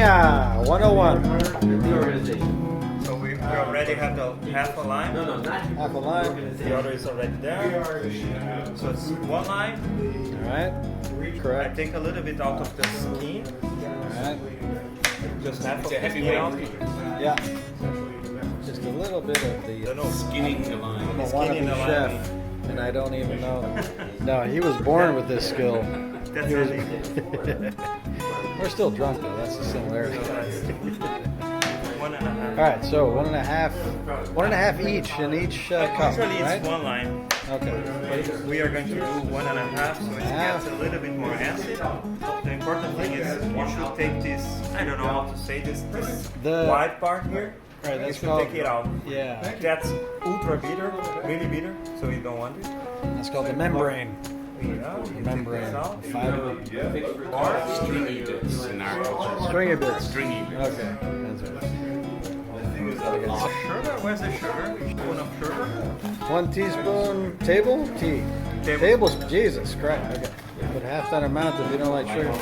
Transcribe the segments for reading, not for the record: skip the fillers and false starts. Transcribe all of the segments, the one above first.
Caipirinha 101. The organization. So we already have the half a line. No, not Half a line. The other is already there. So it's one line. All right. I Correct. take a little bit out of the skin. All right. Just half of the heavy skin out. Yeah. Just a little bit of I the. don't know. skinning the line. I'm a Skinny wannabe the chef, line. and I don't even know. No, he was born with this skill. That's He was- it. We're still drunk though. That's the similarity. One and a half. All right, so one and a half each in each cup, Actually, right? it's one line. Okay. But we are going to do 1.5, so it Half. gets a little bit more acid. The important thing is you should take this, I don't know how to say this The- white part here. Right, You that's should called. take it out. Yeah, That's ultra bitter, really bitter, so you don't want it. that's called the membrane. Yeah, you take Membrane. this out. Fiber. Or Stringy bits in our culture. Stringy bits. Stringy bits. Okay. That's right. sugar, where's the sugar? Spoon of sugar. 1 teaspoon table tea. Tablespoon. Jesus Christ. Okay. Put half that amount if you don't like sugar.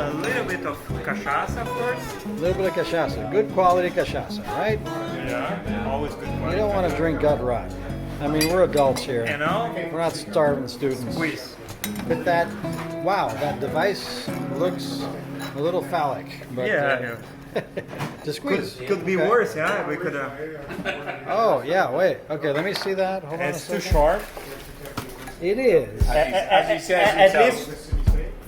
A little bit of cachaça first. A little bit of cachaça. Good quality cachaça, right? Yeah, always good You quality. don't want to drink gut rot. I mean, we're adults here. And now, We're not starving students. squeeze. But that, wow, that device looks a little phallic. But, Yeah, to squeeze. Could be Okay. worse, yeah. We could. Oh, yeah, wait. Okay, let me see that. Hold on a It's too second. short. It is. As he says At himself. least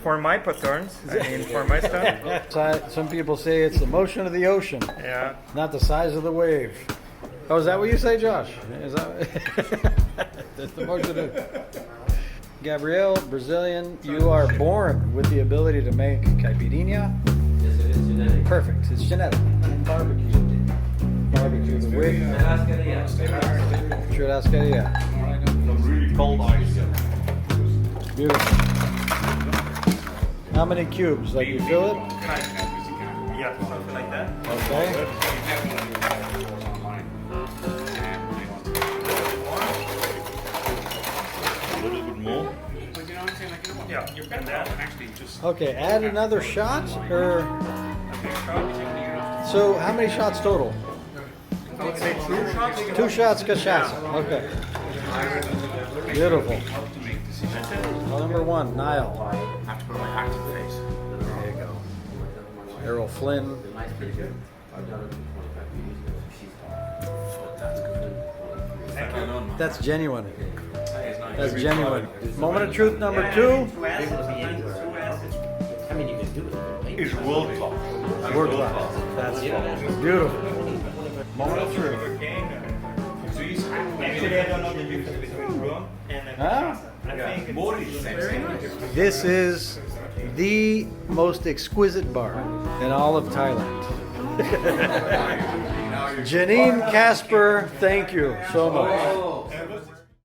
for my patterns, I mean, for my stuff. Some people say it's the motion of the ocean, Yeah. not the size of the wave. Oh, is that what you say, Josh? Is that that's the motion of Gabriel, Brazilian, you are born with the ability to make Caipirinha. Yes, it is genetic. Perfect. It's genetic. Barbecue. Barbecue the wig. Churrascaria. Some really cold ice. Beautiful. How many cubes? Like you fill it? Yeah, something like that. Okay. A little bit more. Yeah, you can that. Okay, add another shot or A big shot. so how many shots total? I would say 2 shots. 2 shots cachaça. Okay. Beautiful. Well, number 1, Nile. I have to put my active face. There you go. Errol Flynn. That's genuine. That's genuine. Moment of truth number 2. I mean, you can do it. Is world class. World class. That's beautiful. Moment of truth. Actually, I don't know the difference between rum and a Huh? cachaça. I think it's very nice. This is the most exquisite bar in all of Thailand. Janine Casper, thank you so much.